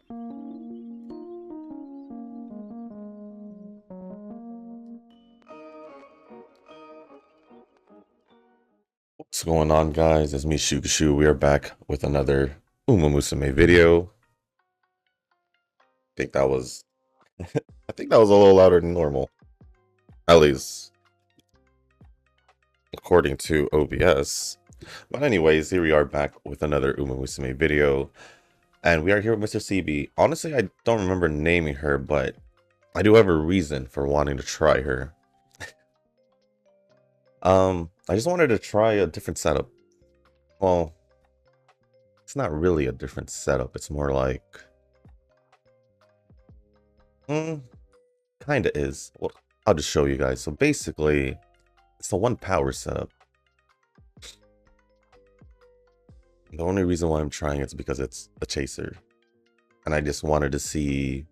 What's going on, guys? It's me, Shukashu. We are back with another Musume video. I think that was, I think that was a little louder than normal, at least according to OBS. But anyways, here we are back with another Musume video, and we are here with Mr. CB. Honestly, I don't remember naming her, but I do have a reason for wanting to try her. I just wanted to try a different setup. Well, it's not really a different setup. It's more like, kinda is. Well, I'll just show you guys. So basically, it's a one power setup. The only reason why I'm trying it is because it's a chaser. And I just wanted to see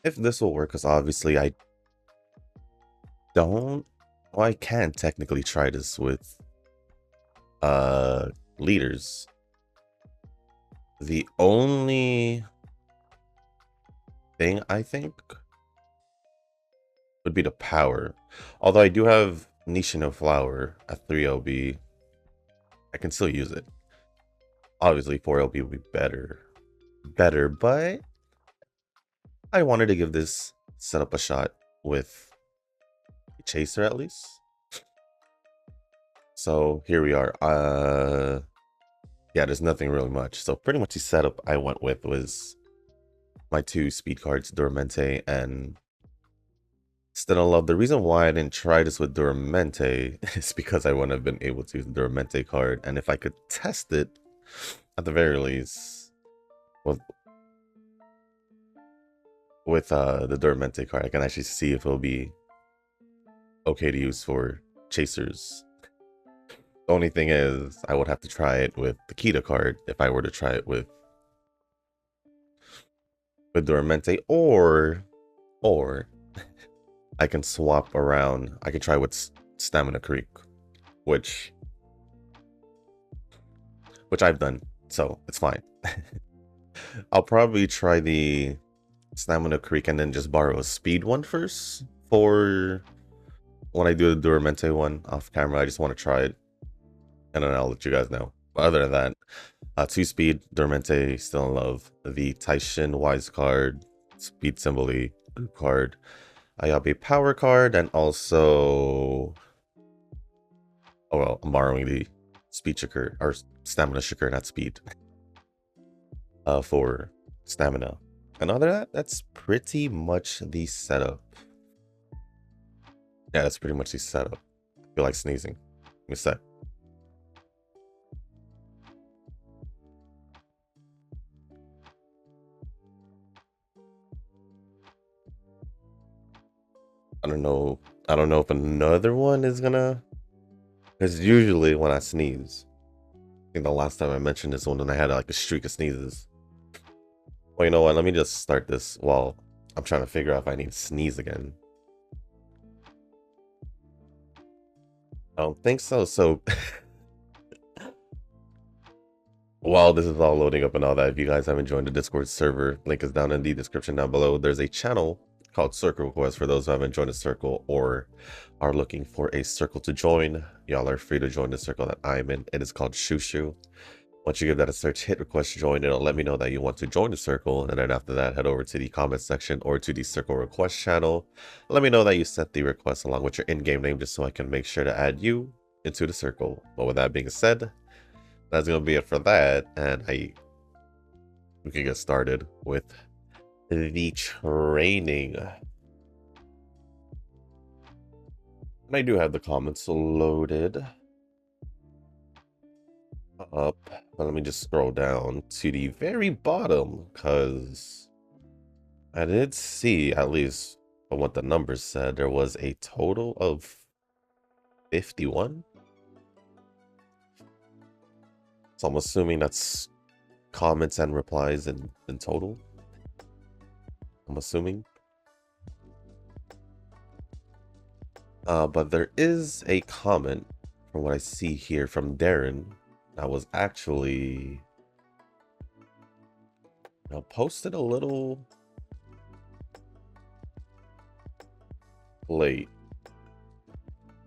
if this will work, because obviously I don't. Well, I can technically try this with leaders. The only thing I think would be the power. Although I do have Nishino Flower at 3 LB, I can still use it. Obviously 4 LB would be better, but I wanted to give this setup a shot with a chaser at least. So here we are. Yeah, there's nothing really much. So pretty much the setup I went with was my two speed cards, Dormente and Still Love. The reason why I didn't try this with Doramente is because I wouldn't have been able to use the Doramente card, and if I could test it at the very least with the Doramente card, I can actually see if it'll be okay to use for chasers. The only thing is, I would have to try it with the Kita card if I were to try it with Doramente, or I can swap around. I can try with Stamina Creek, which I've done, so it's fine. I'll probably try the Stamina Creek and then just borrow a speed one first for when I do the Doramente one off camera. I just want to try it, and then I'll let you guys know. But other than that, 2 speed, Dormente, Still in Love, the Taishin Wise card, Speed Symbol group card, Ayabe power card, and also, oh well, I'm borrowing the speed shaker or stamina shaker, not speed, for stamina. And other than that, that's pretty much the setup. Yeah, that's pretty much the setup. I feel like sneezing. Give me a sec. I don't know. I don't know if another one is gonna. Because usually when I sneeze, I think the last time I mentioned this one, when I had like a streak of sneezes. Well, you know what? Let me just start this while I'm trying to figure out if I need to sneeze again. I don't think so. So while this is all loading up and all that, if you guys haven't joined the Discord server, link is down in the description down below. There's a channel called Circle Request for those who haven't joined a circle or are looking for a circle to join. Y'all are free to join the circle that I'm in. It is called Shushu. Once you give that a search, hit request join, it'll let me know that you want to join the circle, and then after that, head over to the comment section or to the circle request channel. Let me know that you sent the request along with your in-game name, just so I can make sure to add you into the circle. But with that being said, that's gonna be it for that, and we can get started with the training. And I do have the comments loaded up, but let me just scroll down to the very bottom, because I did see, at least from what the numbers said, there was a total of 51. So I'm assuming that's comments and replies in total. I'm assuming. But there is a comment from what I see here from Darren that was actually I posted a little late.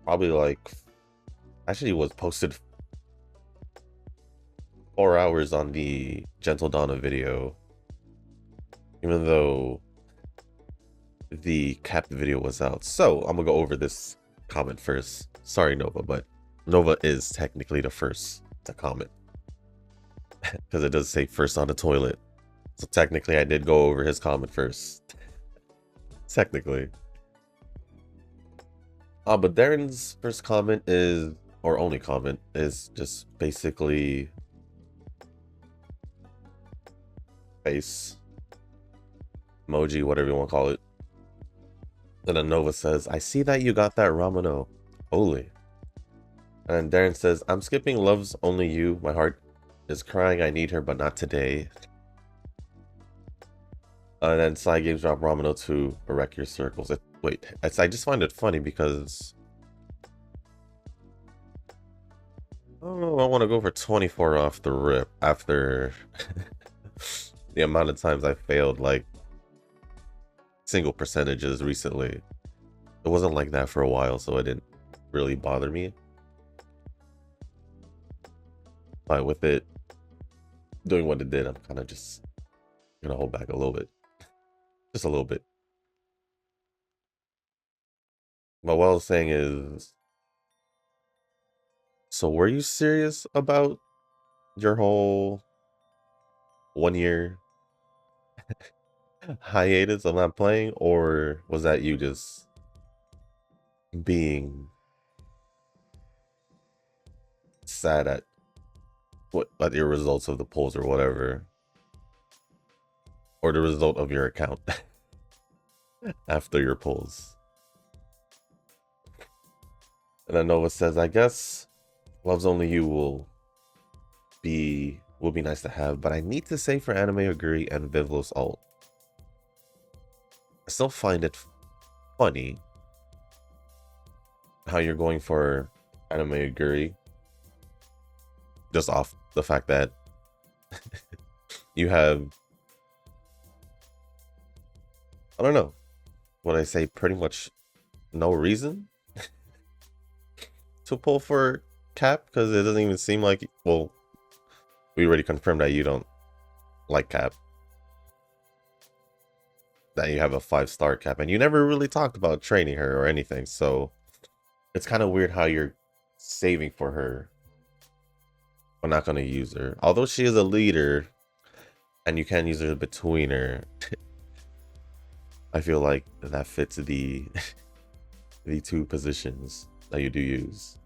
Probably like, actually it was posted 4 hours on the Gentle Donna video. Even though the capped video was out. So I'm gonna go over this comment first. Sorry, Nova, but Nova is technically the first to comment. Because it does say first on the toilet. So technically I did go over his comment first. Technically. But Darren's first comment is, or only comment, is just basically face emoji, whatever you want to call it. And then Nova says, I see that you got that Ramano. Holy. And Darren says, I'm skipping Love's Only You. My heart is crying. I need her, but not today. And then Side Games drop Ramano to wreck your circles. Wait, I just find it funny because I don't know, I want to go for 24 off the rip after the amount of times I failed like single percentages recently. It wasn't like that for a while, so it didn't really bother me. But with it doing what it did, I'm kind of just gonna hold back a little bit. Just a little bit. But what I was saying is, so were you serious about your whole 1 year hiatus of not playing, or was that you just being sad at your results of the polls or whatever, or the result of your account after your polls? And then Nova says, I guess Love's Only You will be nice to have, but I need to say for Anime Agree and Vivlos Alt, I still find it funny how you're going for Anime Agree just off the fact that you have, I don't know, what I say, pretty much no reason to pull for Cap, because it doesn't even seem like, well, we already confirmed that you don't like Cap, that you have a 5-star Cap, and you never really talked about training her or anything, so it's kind of weird how you're saving for her but not going to use her. Although she is a leader and you can use her between her, I feel like that fits the the two positions that you do use.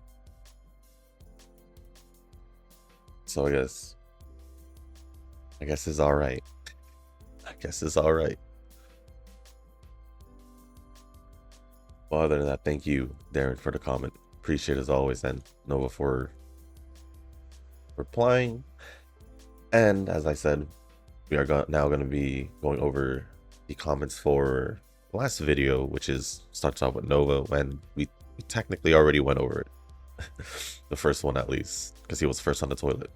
So I guess it's all right. I guess it's all right. Well, other than that, thank you, Darren, for the comment. Appreciate it as always, and Nova for replying. And as I said, we are now going to be going over the comments for the last video, which starts off with Nova, when we technically already went over it. The first one, at least, because he was first on the toilet.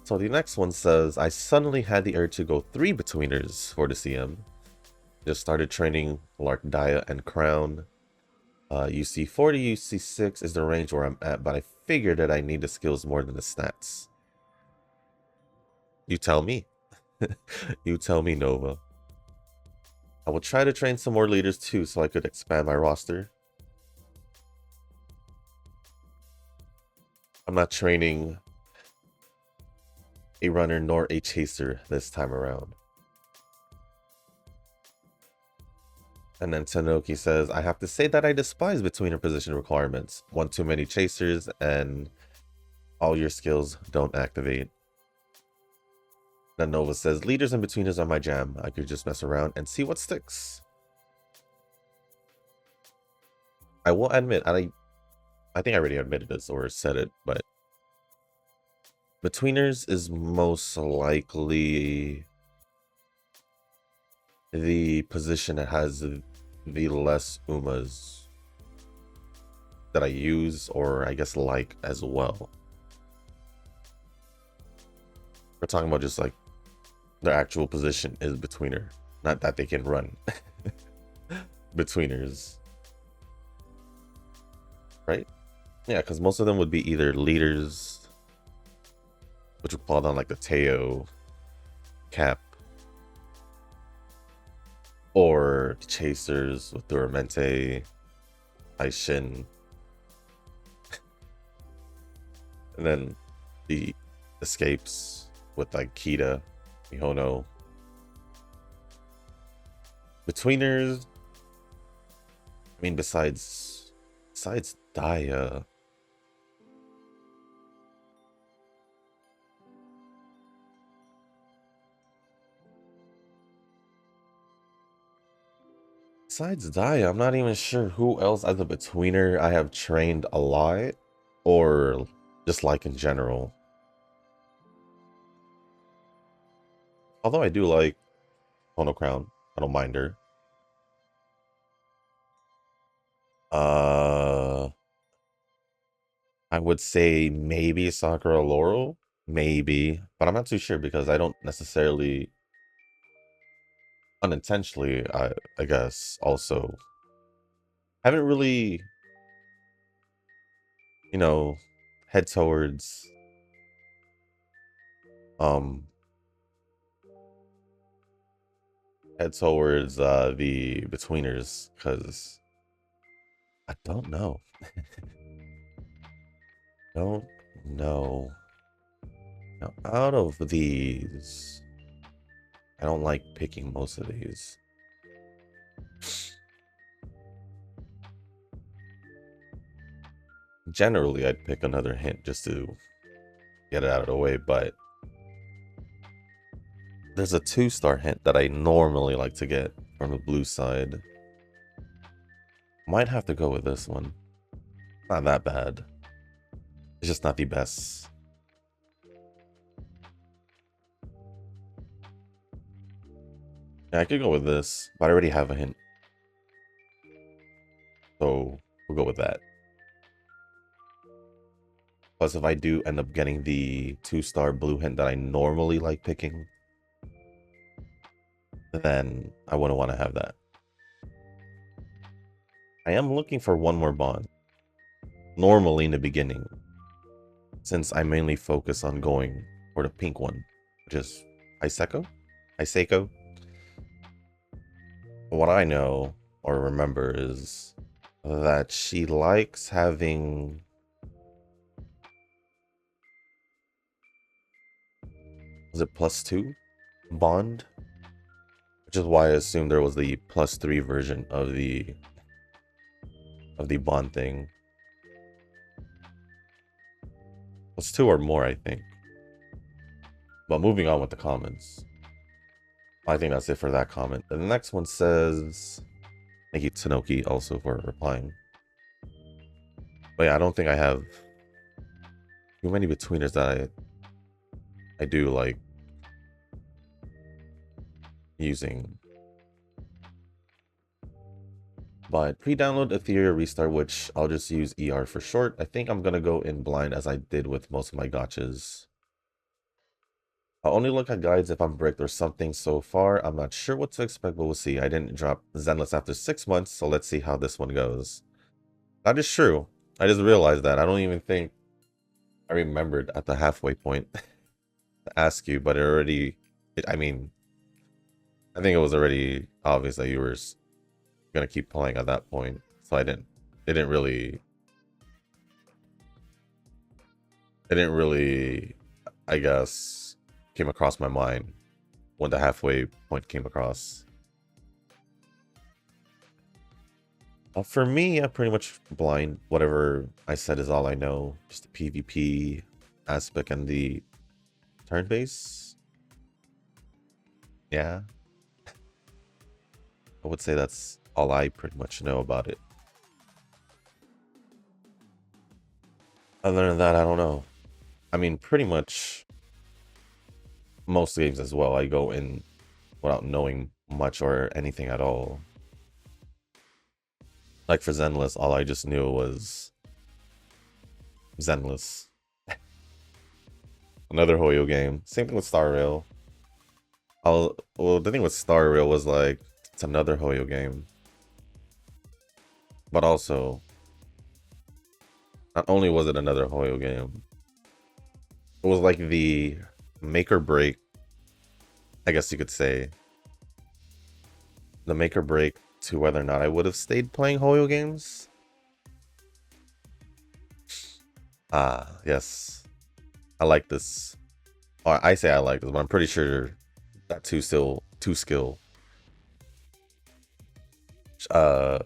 So the next one says, I suddenly had the urge to go 3 betweeners for the CM. Just started training Lark Dia and Crown. UC 40, UC 6 is the range where I'm at, but I figured that I need the skills more than the stats. You tell me. You tell me, Nova. I will try to train some more leaders too, so I could expand my roster. I'm not training a runner nor a chaser this time around. And then Tanoki says, I have to say that I despise betweener position requirements. One too many chasers and all your skills don't activate. Then Nova says, leaders and betweeners are my jam. I could just mess around and see what sticks. I will admit, I think I already admitted this or said it, but betweeners is most likely the position that has the less Umas that I use, or I guess like as well. We're talking about just like Their actual position is betweener, not that they can run. Betweeners, right? Yeah, because most of them would be either leaders, which would fall down like the Teo cap, or chasers with Duramente, Aishin, and then the escapes with like Kita, Mihono. Betweeners, I mean, besides Daya, I'm not even sure who else as a betweener I have trained a lot, or just like in general. Although I do like Hono Crown, I don't mind her. I would say maybe Sakura Laurel, maybe, but I'm not too sure because I don't necessarily, unintentionally, I guess, also haven't really, you know, head towards um the betweeners because I don't know. Don't know. Now, out of these, I don't like picking most of these. Generally, I'd pick another hint just to get it out of the way, but there's a 2-star hint that I normally like to get from the blue side. Might have to go with this one. Not that bad. It's just not the best. Yeah, I could go with this, but I already have a hint. So we'll go with that. Plus, if I do end up getting the 2-star blue hint that I normally like picking, then I wouldn't want to have that. I am looking for one more bond. Normally in the beginning, since I mainly focus on going for the pink one, which is Iseko. What I know or remember is that she likes having, was it +2 bond? Which is why I assumed there was the +3 version of the bond thing. +2 or more, I think. But moving on with the comments. I think that's it for that comment. And the next one says, thank you, Tanoki, also for replying. But yeah, I don't think I have too many betweeners that I do like using. But pre-download Ethereal Restart, which I'll just use ER for short. I think I'm gonna go in blind as I did with most of my gotchas. I'll only look at guides if I'm bricked or something. So far, I'm not sure what to expect, but we'll see. I didn't drop Zenless after 6 months, so let's see how this one goes. That is true. I just realized that. I don't even think I remembered at the halfway point to ask you, but I mean, I think it was already obvious that you were gonna keep playing at that point, so it didn't really, I guess, came across my mind when the halfway point came across. For me, I'm pretty much blind. Whatever I said is all I know. Just the PvP aspect and the turn base. Yeah. I would say that's all I pretty much know about it. Other than that, I don't know. I mean, pretty much most games as well, I go in without knowing much or anything at all. Like for Zenless, all I just knew was Zenless. Another Hoyo game. Same thing with Star Rail. Well, the thing with Star Rail was like it's another Hoyo game, but also not only was it another Hoyo game, it was like the make or break. I guess you could say the make or break to whether or not I would have stayed playing Hoyo games. Ah, yes, I like this. Or I say I like this, but I'm pretty sure that two skill. Uh,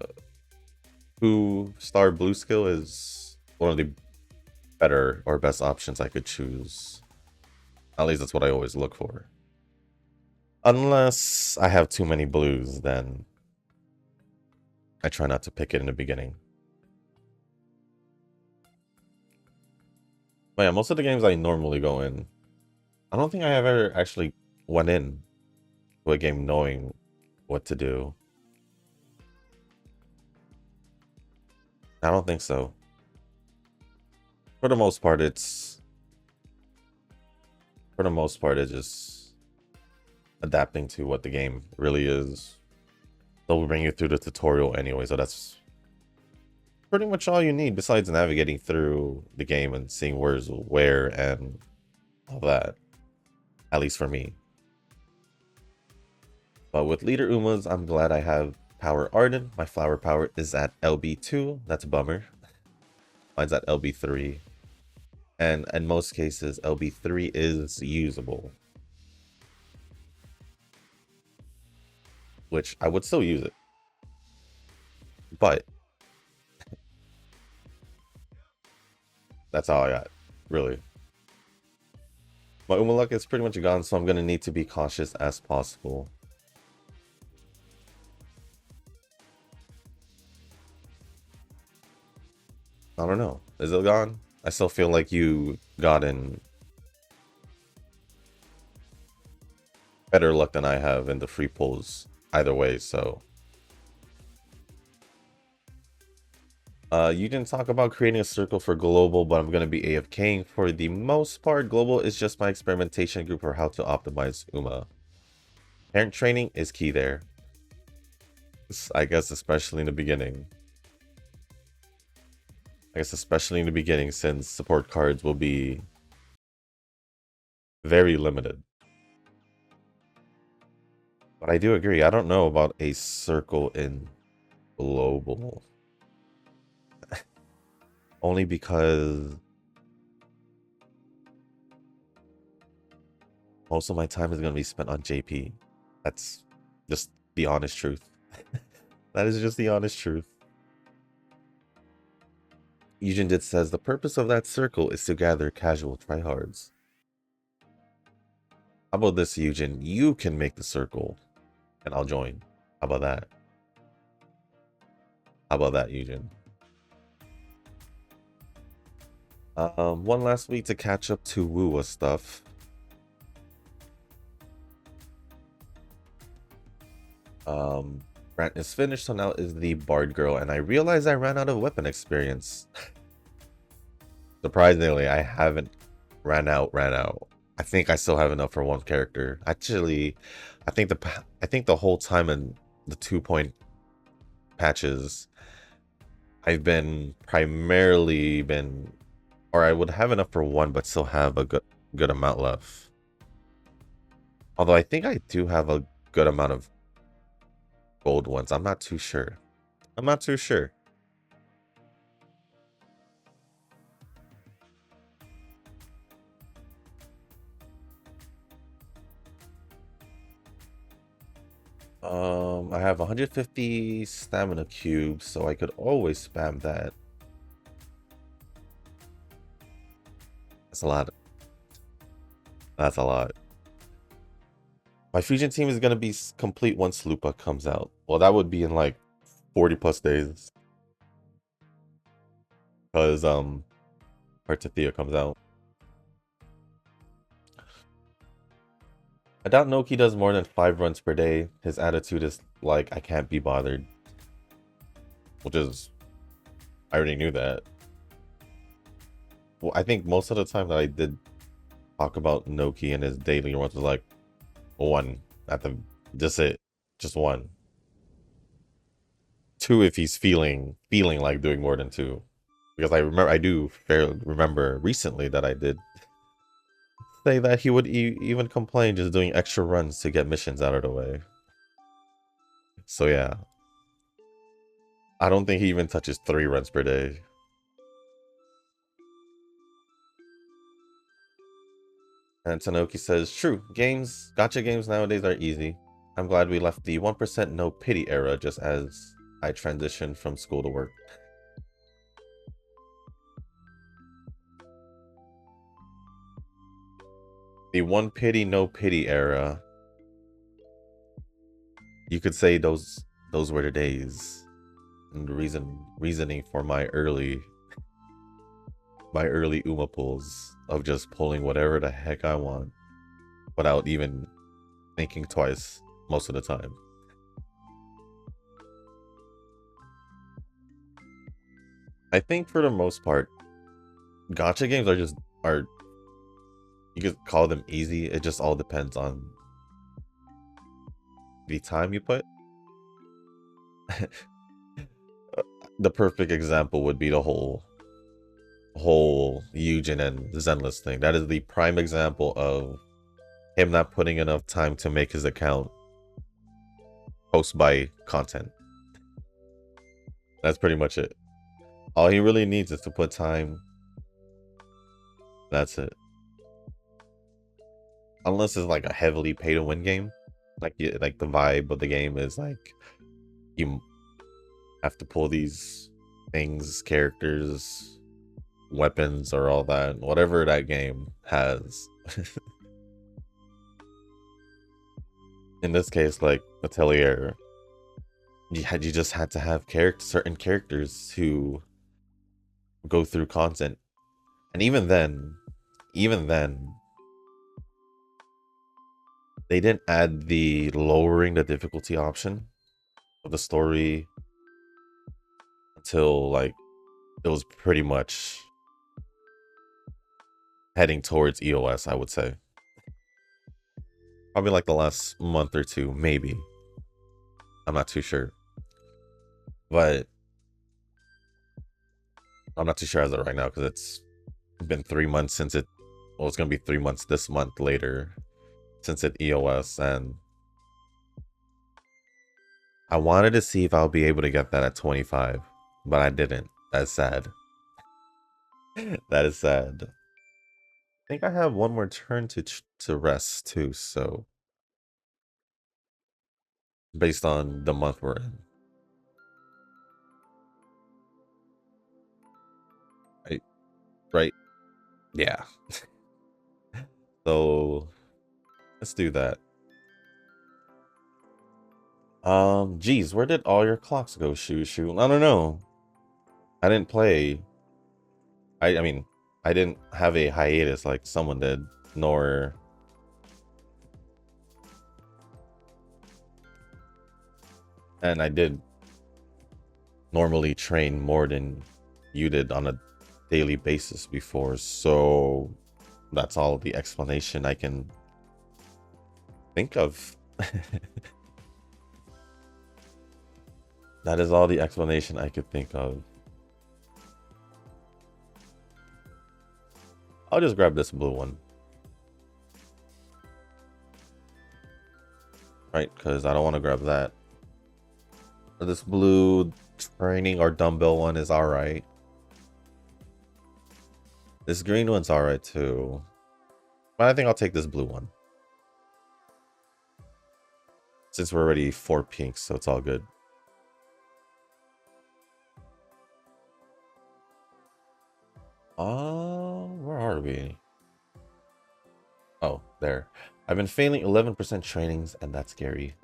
2-star blue skill is one of the better or best options I could choose. At least that's what I always look for. Unless I have too many blues, then I try not to pick it in the beginning. But yeah, most of the games I normally go in, I don't think I have ever actually went in to a game knowing what to do. I don't think so. For the most part, it's just adapting to what the game really is. They'll bring you through the tutorial anyway, so that's pretty much all you need besides navigating through the game and seeing where's where and all that. At least for me. But with leader Umas, I'm glad I have power Arden. My flower power is at LB2. That's a bummer. Mine's at LB3. And in most cases, LB3 is usable. Which I would still use it. But that's all I got, really. My Uma luck is pretty much gone, so I'm going to need to be cautious as possible. I don't know. Is it gone? I still feel like you got in better luck than I have in the free pulls either way, so. You didn't talk about creating a circle for global, but I'm going to be AFKing. For the most part, global is just my experimentation group for how to optimize Uma. Parent training is key there. I guess especially in the beginning. Since support cards will be very limited. But I do agree. I don't know about a circle in global. Only because most of my time is going to be spent on JP. That's just the honest truth. That is just the honest truth. Eugen did says the purpose of that circle is to gather casual tryhards. How about this, Eugen? You can make the circle and I'll join. How about that? How about that, Eugen? One last week to catch up to Woowa stuff. Grant is finished, so now is the Bard girl, and I realized I ran out of weapon experience. Surprisingly, I haven't ran out. I think I still have enough for one character. Actually, I think the whole time in the 2-point patches, I've been primarily or I would have enough for one, but still have a good amount left. Although I think I do have a good amount of gold ones. I'm not too sure. I have 150 stamina cubes, so I could always spam that. That's a lot. That's a lot. My fusion team is gonna be complete once Lupa comes out. Well, that would be in like 40 plus days. Because Artithia comes out. I doubt Noki does more than 5 runs per day. His attitude is like, I can't be bothered. Which is, I already knew that. Well, I think most of the time that I did talk about Noki and his daily runs was like, One at the just it. Just one. Two if he's feeling like doing more than two. Because I do fairly remember recently that I did say that he would even complain just doing extra runs to get missions out of the way. So yeah. I don't think he even touches 3 runs per day. And Tanoki says, true, gacha games nowadays are easy. I'm glad we left the 1% no pity era just as I transitioned from school to work. The 1 pity no pity era. You could say those were the days. And the reasoning for my early Uma pulls of just pulling whatever the heck I want without even thinking twice most of the time. I think for the most part, gacha games are you could call them easy. It just all depends on the time you put. The perfect example would be the whole Eugen and Zenless thing. That is the prime example of him not putting enough time to make his account post by content. That's pretty much it. All he really needs is to put time. That's it. Unless it's like a heavily pay to win game, like the vibe of the game is like you have to pull these things, characters, weapons, or all that, whatever that game has. In this case, like Atelier, you just had to have certain characters to go through content, and even then, they didn't add the lowering the difficulty option of the story until like it was pretty much heading towards EOS, I would say. Probably like the last month or two, maybe. I'm not too sure. But I'm not too sure as of right now because it's been 3 months since it. Well, it's gonna be 3 months this month later since it EOS, and I wanted to see if I'll be able to get that at 25, but I didn't. That's sad. That is sad. I think I have one more turn to rest too, so based on the month we're in. Right? Yeah. So let's do that. Geez, where did all your clocks go, Shoo? I don't know. I didn't play. I mean, I didn't have a hiatus like someone did, nor and I did normally train more than you did on a daily basis before, so that's all the explanation I can think of. That is all the explanation I could think of. I'll just grab this blue one. Right, because I don't want to grab that. This blue training or dumbbell one is alright. This green one's alright too. But I think I'll take this blue one. Since we're already 4 pinks, so it's all good. Where are we? Oh, there. I've been failing 11% trainings, and that's scary.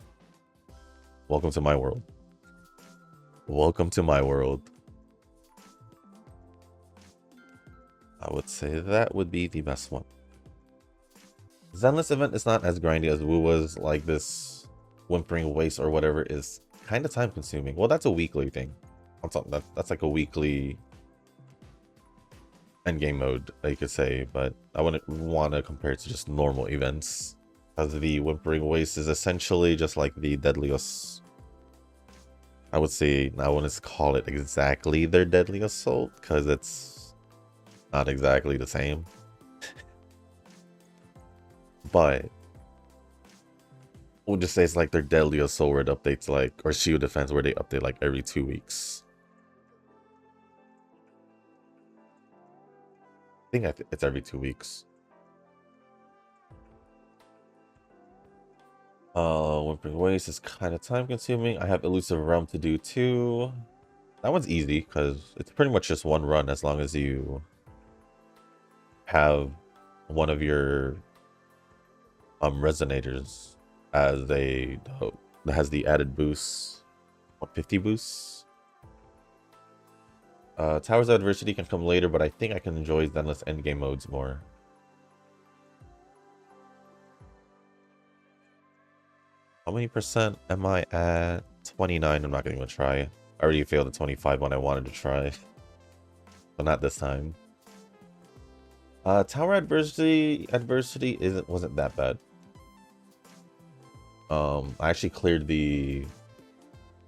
Welcome to my world. Welcome to my world. I would say that would be the best one. Zenless event is not as grindy as Wu was. Like this whimpering waste or whatever is kind of time consuming. Well, that's a weekly thing. I'm talking that's like a weekly endgame mode, you could say, but I wouldn't want to compare it to just normal events. Because the Whimpering Waste is essentially just like the Deadliest. I would say I wouldn't call it exactly their Deadly Assault because it's not exactly the same. But we'll just say it's like their Deadly Assault where it updates like, or Shield Defense where they update like every 2 weeks. I think it's every 2 weeks. Whimpering Waste is kind of time consuming. I have Elusive Realm to do too. That one's easy because it's pretty much just one run as long as you have one of your resonators as a that has the added boost. What, 50 boosts? Towers of Adversity can come later, but I think I can enjoy Zenless endgame modes more. How many percent am I at? 29. I'm not going to even try. I already failed the 25 when I wanted to try. But not this time. Tower adversity wasn't that bad. I actually cleared the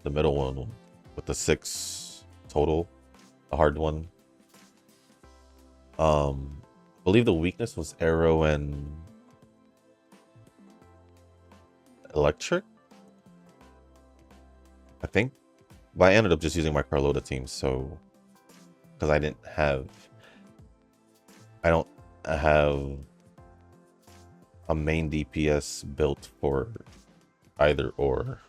middle one with the 6 total, the hard one. I believe the weakness was arrow and electric, I think. But I ended up just using my Carlota team, so because I don't have a main DPS built for either or.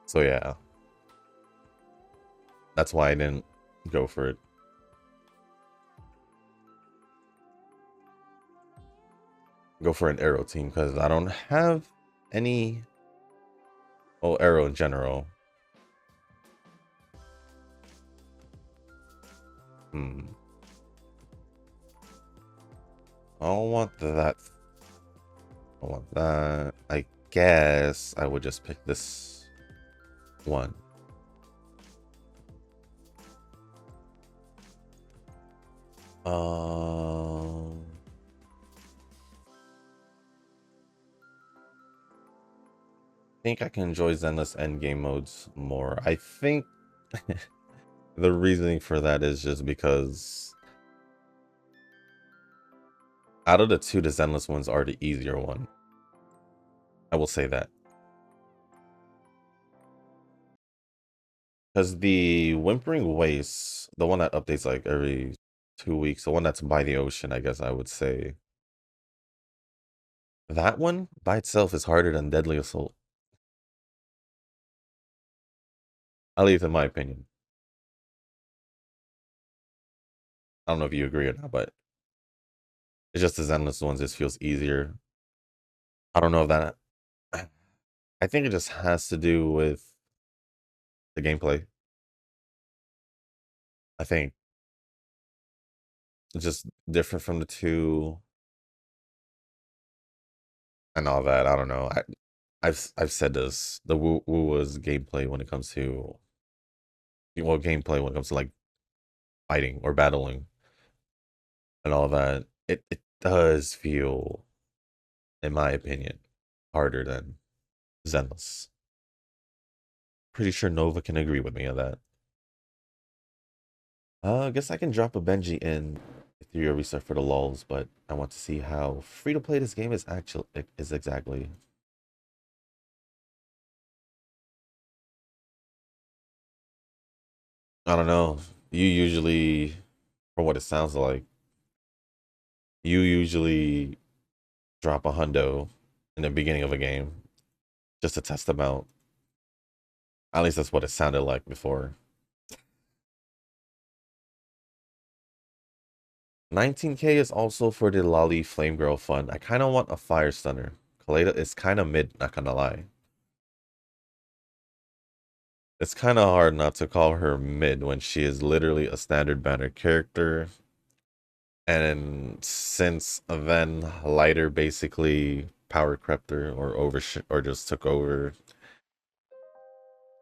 So yeah, that's why I didn't go for it. Go for an arrow team because I don't have any. Oh, arrow in general. I don't want that. I want that. I guess I would just pick this one. I think I can enjoy Zenless endgame modes more. I think the reasoning for that is just because out of the two, the Zenless ones are the easier one. I will say that. Because the Whimpering Waste, the one that updates like every 2 weeks, the one that's by the ocean, I guess I would say. That one by itself is harder than Deadly Assault. At least in my opinion. I don't know if you agree or not, but it's just the Zenless ones just feels easier. I don't know if that. I think it just has to do with the gameplay. I think it's just different from the two and all that. I don't know. I've said this. The Wu was gameplay when it comes to gameplay when it comes to like fighting or battling and all that. It does feel, in my opinion, harder than Zenless. Pretty sure Nova can agree with me on that. I guess I can drop a Benji in through a restart for the lulls, but I want to see how free to play this game is exactly. I don't know. You usually, from what it sounds like, you usually drop a hundo in the beginning of a game just to test them out. At least that's what it sounded like before. 19K is also for the Lolly Flame Girl fun. I kind of want a Fire Stunner. Kaleda is kind of mid, not gonna lie. It's kind of hard not to call her mid when she is literally a standard banner character. And since then, Lighter basically power crept her or just took over.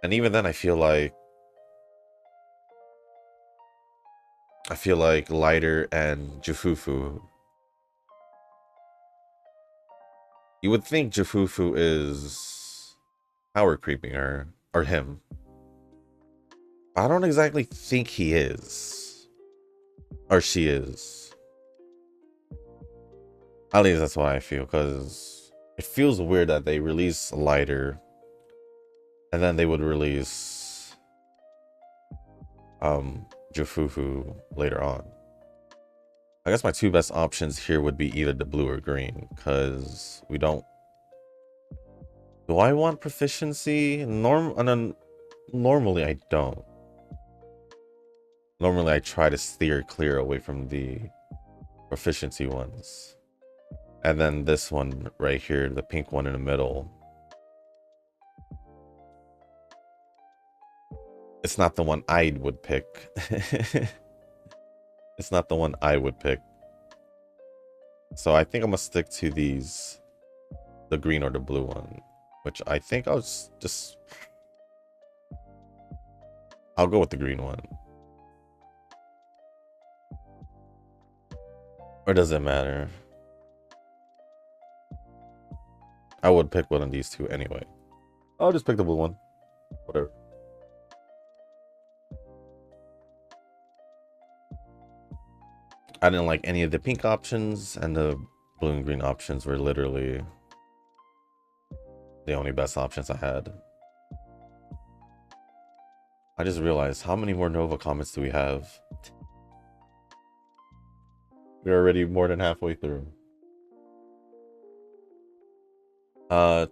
And even then, I feel like Lighter and Jufufu You would think Jafufu is power creeping her or him. I don't exactly think he is. Or she is. At least that's why I feel, because it feels weird that they release Lighter and then they would release Jafufu later on. I guess my two best options here would be either the blue or green, because we don't. Do I want proficiency? Normally I don't. Normally I try to steer clear away from the proficiency ones. And then this one right here, the pink one in the middle. It's not the one I would pick. It's not the one I would pick. So I think I'm gonna stick to these, the green or the blue one, which I think I'll just I'll go with the green one. Or does it matter? I would pick one of these two anyway. I'll just pick the blue one. Whatever. I didn't like any of the pink options, and the blue and green options were literally the only best options I had. I just realized, how many more Nova comments do we have? We're already more than halfway through.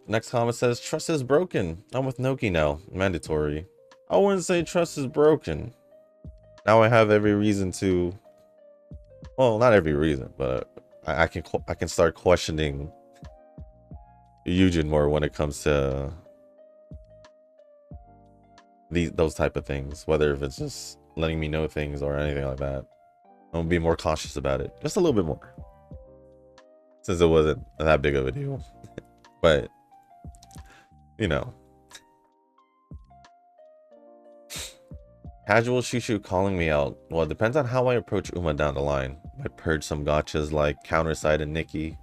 Next comment says, trust is broken. I'm with Noki now. Mandatory. I wouldn't say trust is broken. Now I have every reason to, well, not every reason, but I can start questioning Eugen more when it comes to those type of things, whether if it's just letting me know things or anything like that. I'm gonna be more cautious about it, just a little bit more, since it wasn't that big of a deal. But you know, casual Shushu calling me out. Well, it depends on how I approach Uma down the line. I purge some gotchas like Counterside and Nikki.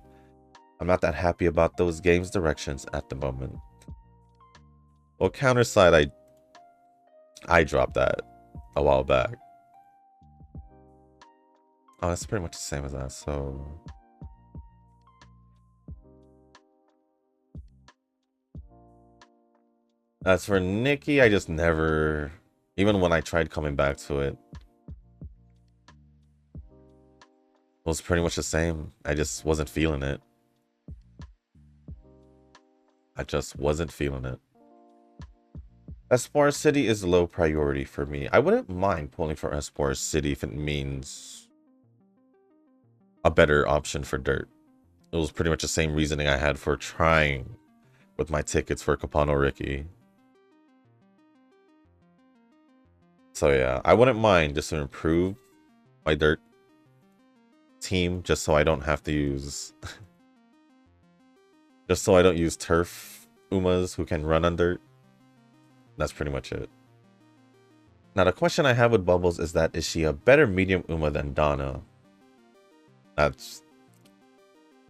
I'm not that happy about those games' directions at the moment. Well, Counterside, I dropped that a while back. Oh, that's pretty much the same as that, so... As for Nikki, I just never... Even when I tried coming back to it, was pretty much the same. I just wasn't feeling it. I just wasn't feeling it. Espoir City is low priority for me. I wouldn't mind pulling for Espoir City if it means a better option for Dirt. It was pretty much the same reasoning I had for trying with my tickets for Capano Ricky. So yeah, I wouldn't mind just to improve my Dirt team, just so I don't have to use just so I don't use turf Umas who can run on Dirt. That's pretty much it. Now the question I have with Bubbles is that, is she a better medium Uma than Donna? That's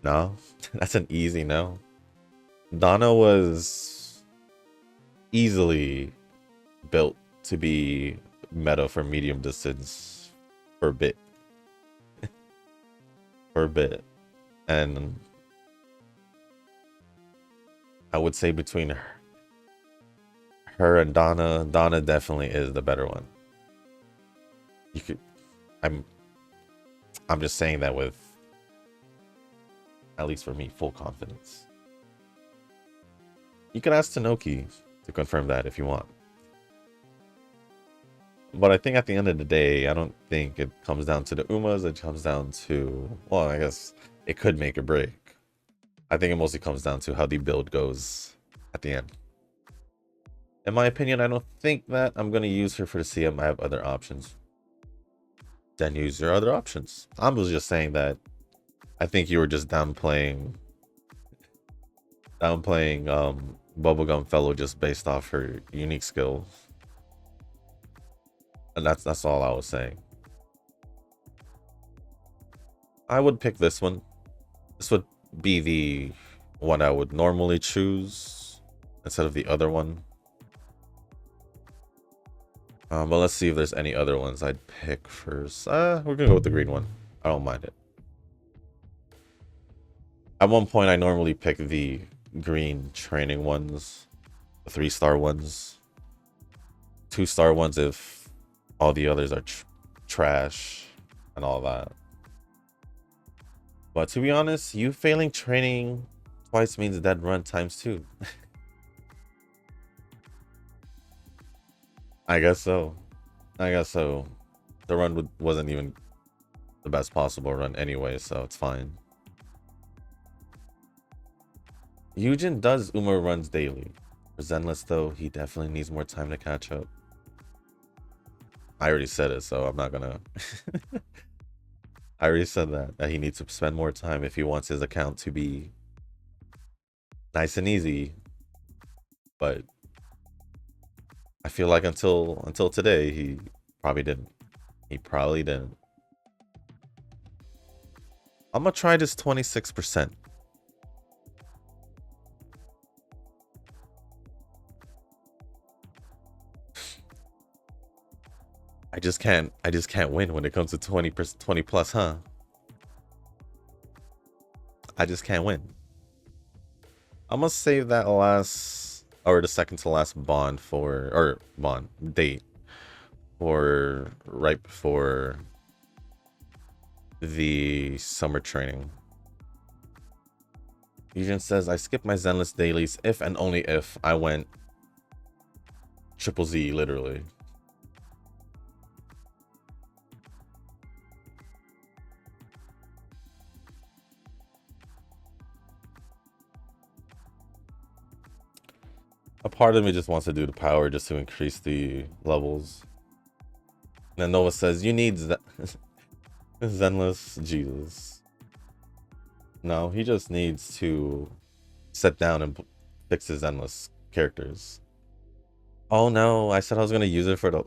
no. That's an easy no. Donna was easily built to be meta for medium distance for a bit. For a bit. And I would say between her and Donna definitely is the better one. You could, I'm just saying that with, at least for me, full confidence. You can ask Tanoki to confirm that if you want. But I think at the end of the day, I don't think it comes down to the Umas. It comes down to, well, I guess it could make or break. I think it mostly comes down to how the build goes at the end. In my opinion, I don't think that I'm going to use her for the CM. I have other options. Then use your other options. I was just saying that I think you were just downplaying Bubblegum Fellow just based off her unique skill. And that's all I was saying. I would pick this one. This would be the one I would normally choose instead of the other one. But let's see if there's any other ones I'd pick first. We're gonna go with the green one. I don't mind it. At one point, I normally pick the green training ones, the 3-star ones, 2-star ones if all the others are trash and all that. But to be honest, you failing training twice means dead run times 2. I guess so. I guess so. The run wasn't even the best possible run anyway, so it's fine. Eugen does Uma runs daily. For Zenless, though, he definitely needs more time to catch up. I already said it, so I'm not gonna... I already said that he needs to spend more time if he wants his account to be nice and easy. But I feel like until today, he probably didn't. He probably didn't. I'm gonna try this 26%. I just can't win when it comes to 20 plus, huh? I just can't win. I'm gonna save that last, or the second to last bond for, or bond date for right before the summer training. Eugen says, I skip my Zenless dailies if and only if I went triple Z, literally. A part of me just wants to do the power just to increase the levels. And then Nova says, you need Zenless Jesus. No, he just needs to sit down and fix his Zenless characters. Oh no, I said I was gonna use it for the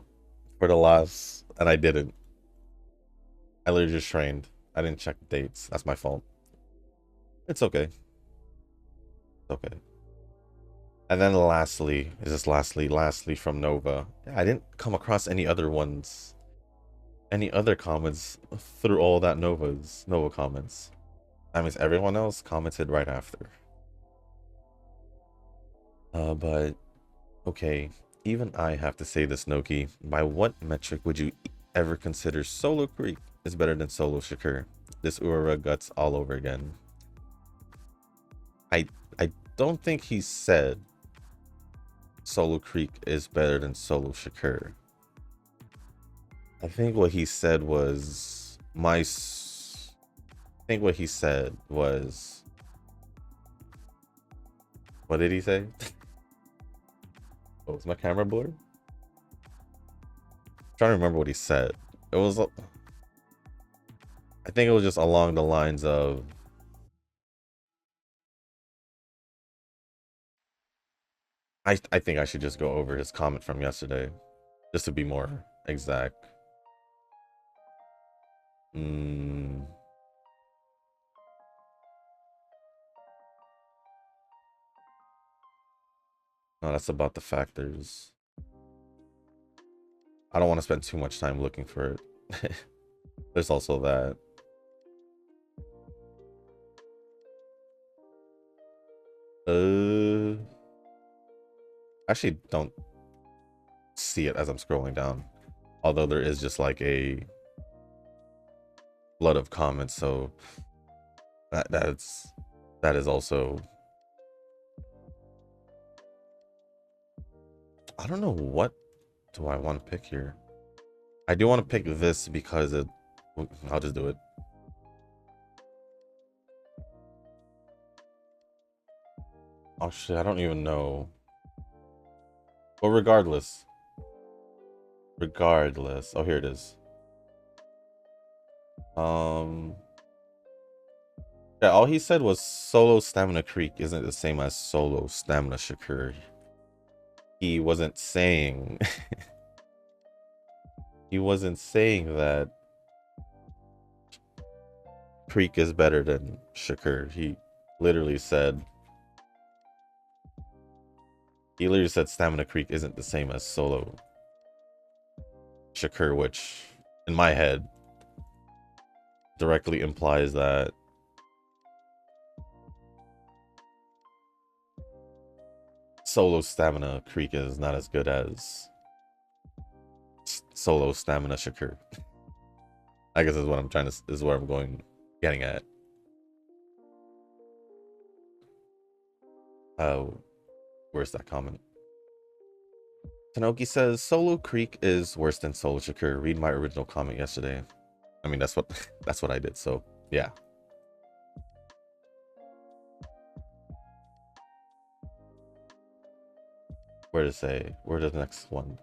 last, and I didn't. I literally just trained. I didn't check the dates. That's my fault. It's okay. It's okay. And then lastly from Nova. Yeah, I didn't come across any other ones. Any other comments through all that Nova comments. That means everyone else commented right after. But okay, even I have to say this, Noki. By what metric would you ever consider Solo Creek is better than Solo Shakur? This Ura guts all over again. I don't think he said Solo Creek is better than Solo Shakur. I think what he said was what did he say? Oh, is my camera blurred? I'm trying to remember what he said. It was, I think it was just along the lines of, I think I should just go over his comment from yesterday, just to be more exact. No, that's about the factors. I don't want to spend too much time looking for it. There's also that. Actually don't see it as I'm scrolling down. Although there is just like a flood of comments, so that is also, I don't know, what do I want to pick here? I do want to pick this because I'll just do it. Oh shit, I don't even know. But regardless. Oh, here it is. Yeah, all he said was Solo Stamina Creek isn't the same as Solo Stamina Shakur. He wasn't saying that Creek is better than Shakur. He literally said He literally said Stamina Creek isn't the same as solo Shakur, which in my head directly implies that solo Stamina Creek is not as good as solo Stamina Shakur. I guess is what I'm trying to, is where I'm getting at. Where's that comment? Tanoki says Solo Creek is worse than Solo Shakur. Read my original comment yesterday. I mean, that's what I did. So yeah. Where to say? Where does the next one?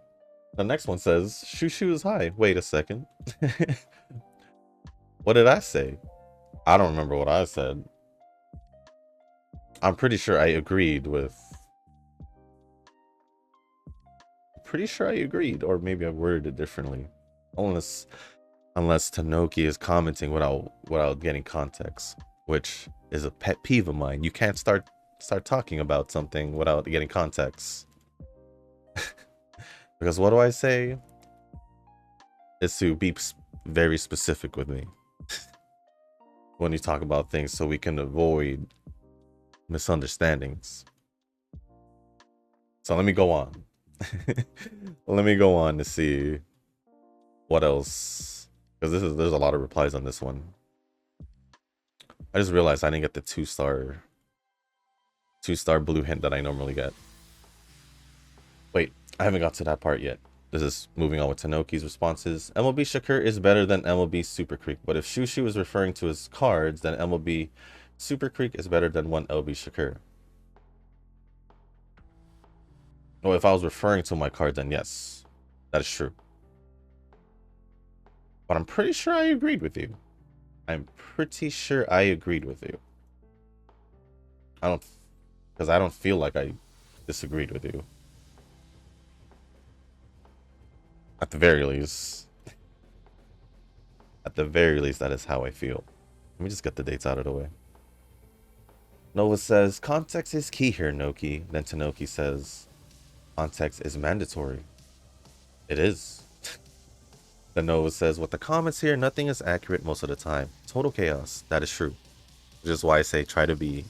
The next one says Shushu is high. Wait a second. What did I say? I don't remember what I said. I'm pretty sure I agreed with. Pretty sure I agreed, or maybe I worded it differently. Unless Tanoki is commenting without getting context, which is a pet peeve of mine. You can't start talking about something without getting context. Because what do I say? Is to be very specific with me when you talk about things, so we can avoid misunderstandings. So let me go on. Let me go on to see what else, because there's a lot of replies on this one. I just realized I didn't get the two-star blue hint that I normally get. Wait, I haven't got to that part yet. This is moving on with Tanoki's responses. MLB Shakur is better than MLB Super Creek, but if Shushu is referring to his cards, then MLB Super Creek is better than 1LB Shakur. Oh, if I was referring to my card, then yes, that is true. But I'm pretty sure I agreed with you. I'm pretty sure I agreed with you. Because I don't feel like I disagreed with you. At the very least. At the very least, that is how I feel. Let me just get the dates out of the way. Nova says, context is key here, Noki. Then Tanoki says, context is mandatory. It is. Then Nova says, with the comments here, nothing is accurate most of the time. Total chaos. That is true. Which is why I say try to be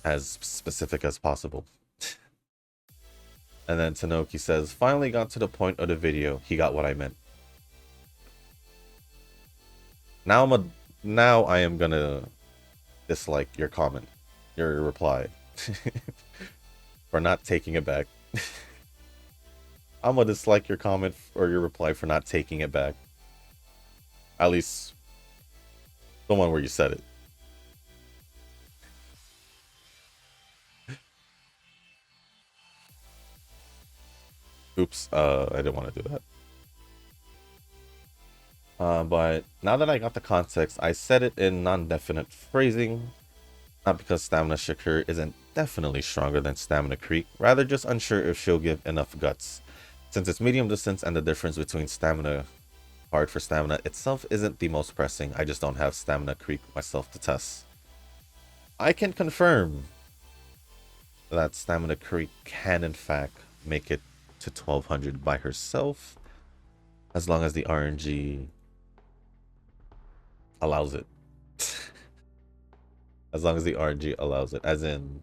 as specific as possible. And then Tanoki says, finally got to the point of the video. He got what I meant. Now I am gonna dislike your comment, your reply, for not taking it back. I'm gonna dislike your comment or your reply for not taking it back. At least the one where you said it. Oops, I didn't want to do that. But now that I got the context, I said it in non-definite phrasing. Not because Stamina Shakur isn't definitely stronger than Stamina Creek, rather just unsure if she'll give enough guts. Since it's medium distance and the difference between Stamina card for Stamina itself isn't the most pressing, I just don't have Stamina Creek myself to test. I can confirm that Stamina Creek can in fact make it to 1200 by herself, as long as the RNG allows it. As long as the RNG allows it, as in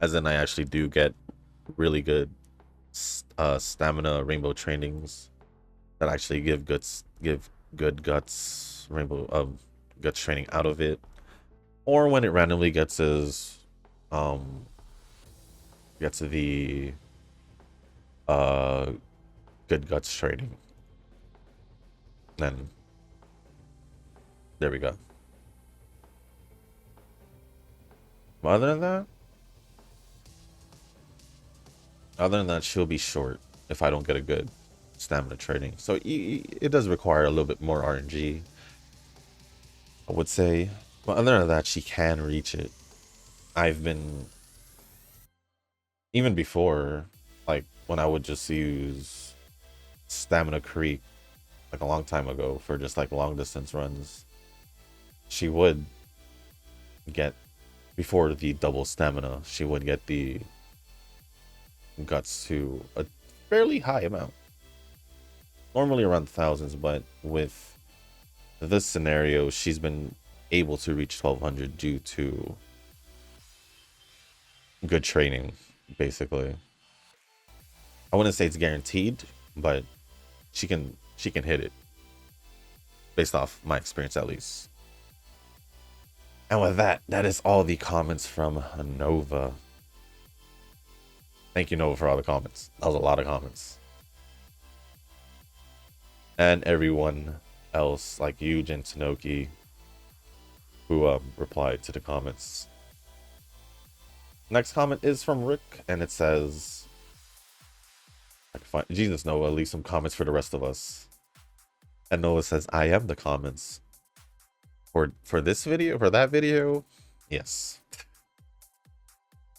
I actually do get really good stamina rainbow trainings that actually give good guts rainbow guts training out of it, or when it randomly gets the good guts training, then there we go. But other than that, she'll be short if I don't get a good stamina training. So it does require a little bit more RNG, I would say. But other than that, she can reach it. I've been, even before, like when I would just use Stamina Creek like a long time ago for just like long distance runs, she would get before the double stamina, she would get the guts to a fairly high amount. Normally around thousands, but with this scenario, she's been able to reach 1200 due to good training, basically. I wouldn't say it's guaranteed, but she can hit it based off my experience at least. And with that, that is all the comments from Nova. Thank you, Nova, for all the comments. That was a lot of comments. And everyone else, like Yuge and Tanoki, who replied to the comments. Next comment is from Rick, and it says, I can find Jesus, Noah, leave some comments for the rest of us. And Noah says, I am the comments. For this video, for that video, yes.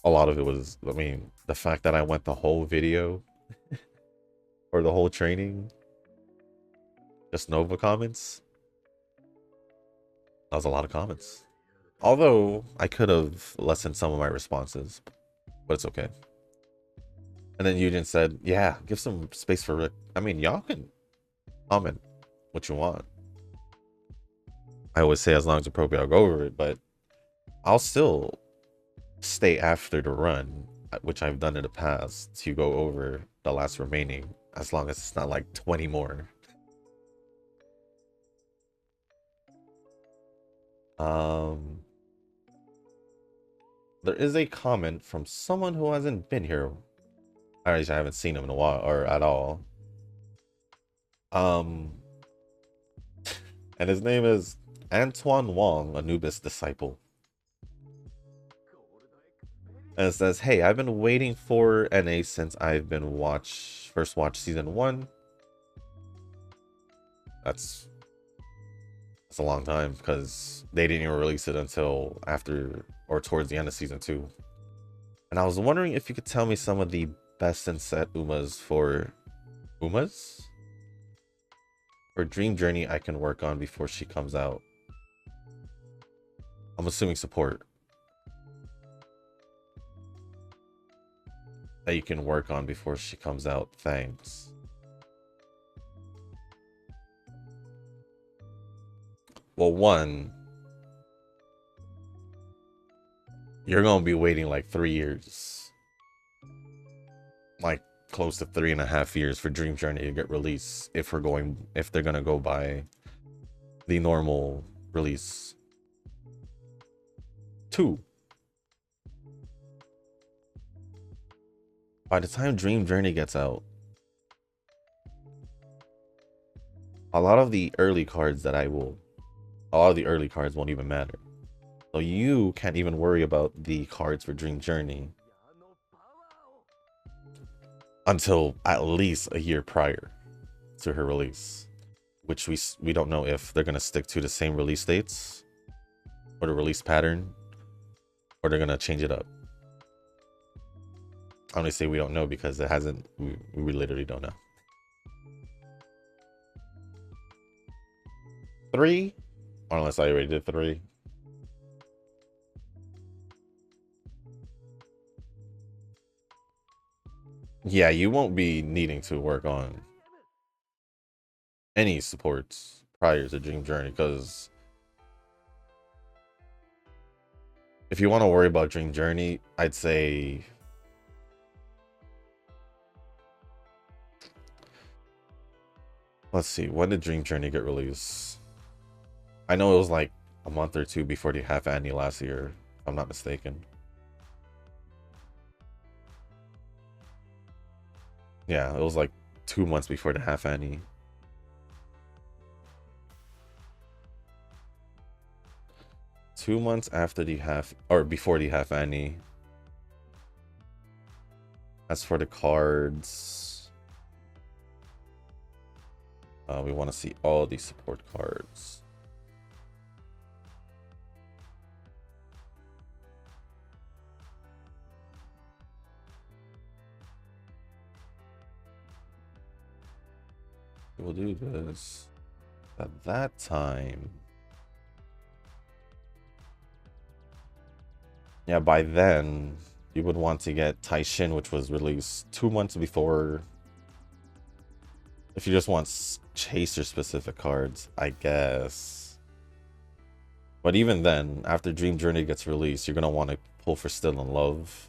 A lot of it was, I mean, the fact that I went the whole video or the whole training, just Nova comments. That was a lot of comments. Although I could have lessened some of my responses, but it's okay. And then Eugen said, yeah, give some space for Rick. I mean, y'all can comment what you want. I always say as long as appropriate, I'll go over it, but I'll still stay after the run, which I've done in the past, to go over the last remaining, as long as it's not like 20 more. There is a comment from someone who hasn't been here. I haven't seen him in a while, or at all. And his name is Antoine Wong, Anubis disciple. And it says, hey, I've been waiting for NA since I've been first watched season 1. That's a long time, because they didn't even release it until after or towards the end of season 2. And I was wondering if you could tell me some of the best and set Umas for Dream Journey I can work on before she comes out. I'm assuming support that you can work on before she comes out. Thanks. Well, one, you're gonna be waiting like 3 years, like close to 3.5 years for Dream Journey to get released, if they're gonna go by the normal release. 2, by the time Dream Journey gets out, a lot of the early cards won't even matter. So you can't even worry about the cards for Dream Journey until at least a year prior to her release, which we don't know if they're going to stick to the same release dates or the release pattern, or they're going to change it up. I'm going to say we don't know because it hasn't, we literally don't know. 3, unless I already did 3. Yeah, you won't be needing to work on any supports prior to Dream Journey, because if you want to worry about Dream Journey, I'd say let's see, when did Dream Journey get released? I know it was like a month or 2 before the half Annie last year, if I'm not mistaken. Yeah, it was like 2 months before the half Annie. Two months after the half, or before the half Annie. As for the cards, we want to see all the support cards. We'll do this at that time. Yeah, by then you would want to get Taishin, which was released 2 months before. If you just want chaser specific cards, I guess. But even then, after Dream Journey gets released, you're gonna want to pull for Still in Love.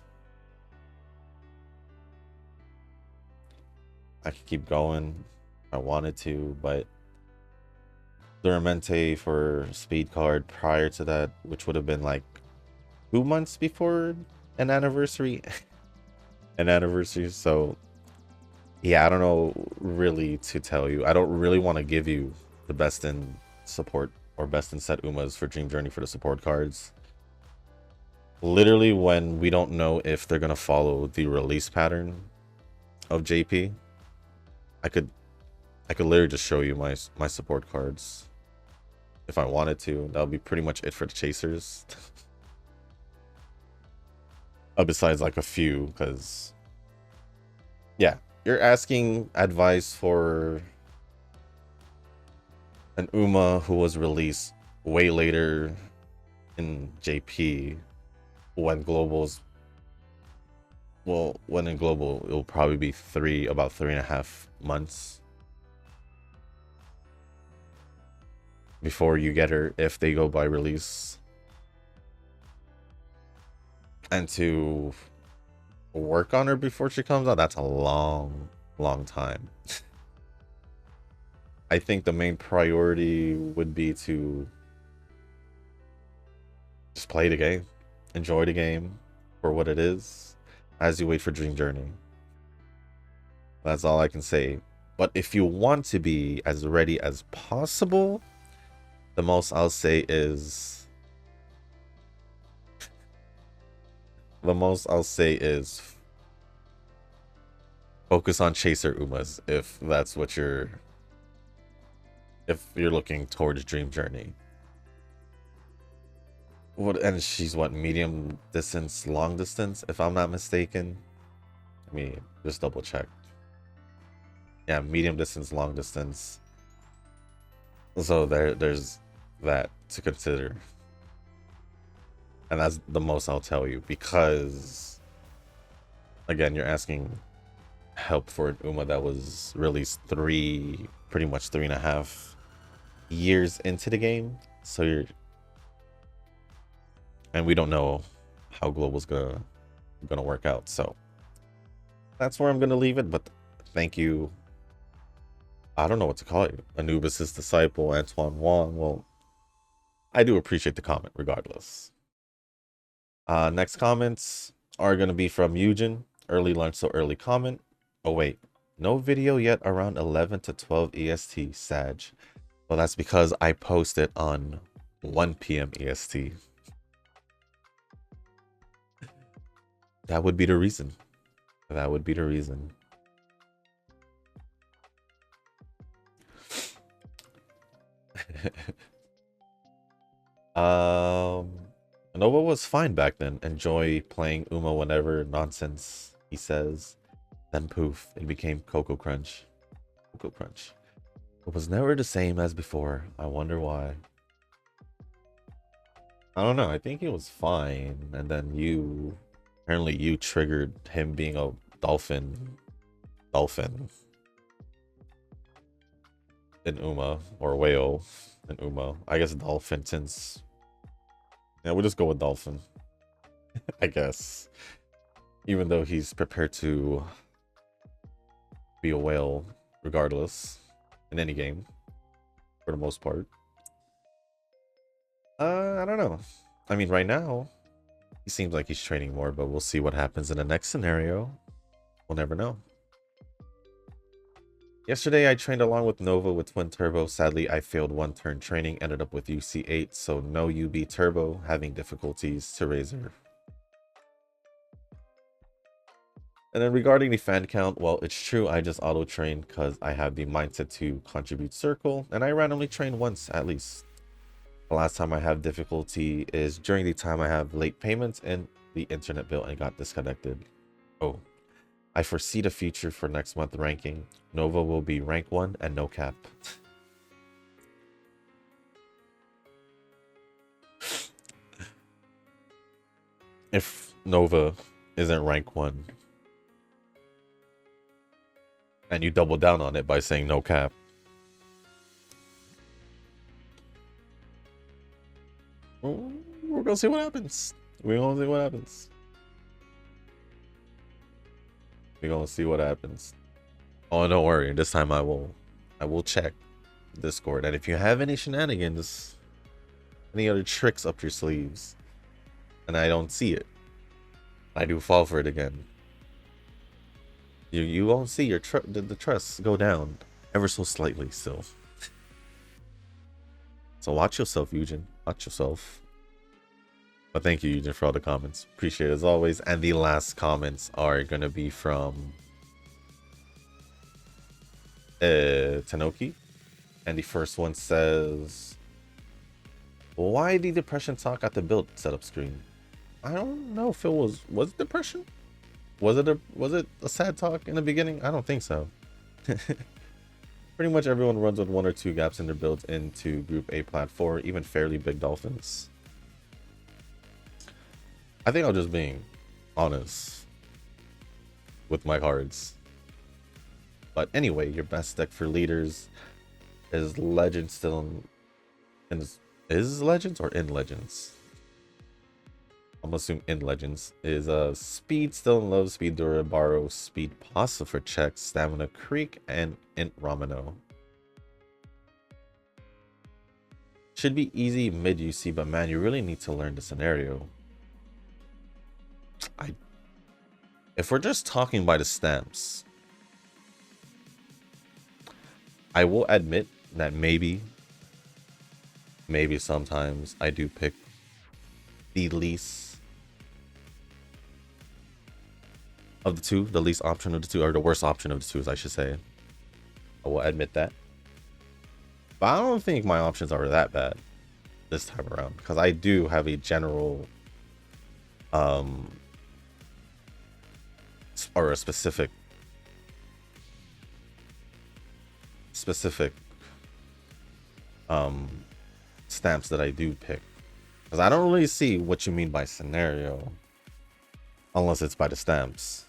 I could keep going if I wanted to, but Duramente for speed card prior to that, which would have been like 2 months before an anniversary. An anniversary, so yeah, I don't know really to tell you. I don't really want to give you the best in support or best in set Umas for Dream Journey for the support cards. Literally, when we don't know if they're gonna follow the release pattern of JP, I could literally just show you my support cards if I wanted to. That would be pretty much it for the chasers. Besides like a few, because yeah, you're asking advice for an Uma who was released way later in JP, when globals, well, when in global it'll probably be about 3.5 months before you get her if they go by release. And to work on her before she comes out, that's a long time. I think the main priority would be to just play the game, enjoy the game for what it is as you wait for Dream Journey. That's all I can say. But if you want to be as ready as possible, the most I'll say is focus on chaser Umas if that's what if you're looking towards Dream Journey. What, and she's what, medium distance, long distance, if I'm not mistaken. Let me just double check. Yeah, medium distance, long distance. So there's that to consider. And that's the most I'll tell you, because again, you're asking help for an Uma that was released pretty much 3.5 years into the game. So and we don't know how global's gonna work out. So that's where I'm gonna leave it. But thank you. I don't know what to call you. Anubis's disciple, Antoine Wong. Well, I do appreciate the comment regardless. Next comments are gonna be from Eugen. Early lunch, so early comment. Oh wait, no video yet around 11 to 12 EST, Sag. Well, that's because I posted on 1 p.m. EST. That would be the reason. That would be the reason. Nova was fine back then. Enjoy playing Uma whenever, nonsense, he says. Then poof, it became Cocoa Crunch. Cocoa Crunch. It was never the same as before. I wonder why. I don't know. I think he was fine. And then apparently you triggered him being a dolphin in Uma, or whale in Uma. I guess dolphin, since, yeah, we'll just go with dolphin. I guess. Even though he's prepared to be a whale regardless in any game for the most part. I don't know. I mean, right now he seems like he's training more, but we'll see what happens in the next scenario. We'll never know. Yesterday I trained along with Nova with Twin Turbo. Sadly, I failed one turn training, ended up with UC8, so no UB Turbo, having difficulties to Razor. And then regarding the fan count, well, it's true, I just auto train because I have the mindset to contribute circle, and I randomly train once at least. The last time I have difficulty is during the time I have late payments and the internet bill and got disconnected. Oh, I foresee the future for next month ranking. Nova will be rank 1 and no cap. if Nova isn't rank 1 and you double down on it by saying no cap. We're gonna see what happens. We're gonna see what happens. We're gonna see what happens. Oh, don't worry. This time I will check Discord. And if you have any shenanigans, any other tricks up your sleeves, and I don't see it, I do fall for it again. You won't see your the trust go down ever so slightly still. So watch yourself, Eugen. Watch yourself. But thank you, Eugen, for all the comments. Appreciate it as always. And the last comments are gonna be from Tanoki. And the first one says, why the depression talk at the build setup screen? I don't know if it was it depression? Was it a sad talk in the beginning? I don't think so. Pretty much everyone runs with 1 or 2 gaps in their builds into Group A Plat 4, even fairly big dolphins. I think I'm just being honest with my cards. But anyway, your best deck for leaders is Legends still is Legends or in Legends? I'm gonna assume in Legends is Speed still in love, Speed Dura, Borrow, Speed Pasta for checks, Stamina Creek, and Int Ramino. Should be easy mid UC, but man, you really need to learn the scenario. If we're just talking by the stamps, I will admit that maybe sometimes I do pick the least of the two, the least option of the two, or the worst option of the two, as I should say. I will admit that. But I don't think my options are that bad this time around, because I do have a general or a specific stamps that I do pick, because I don't really see what you mean by scenario unless it's by the stamps.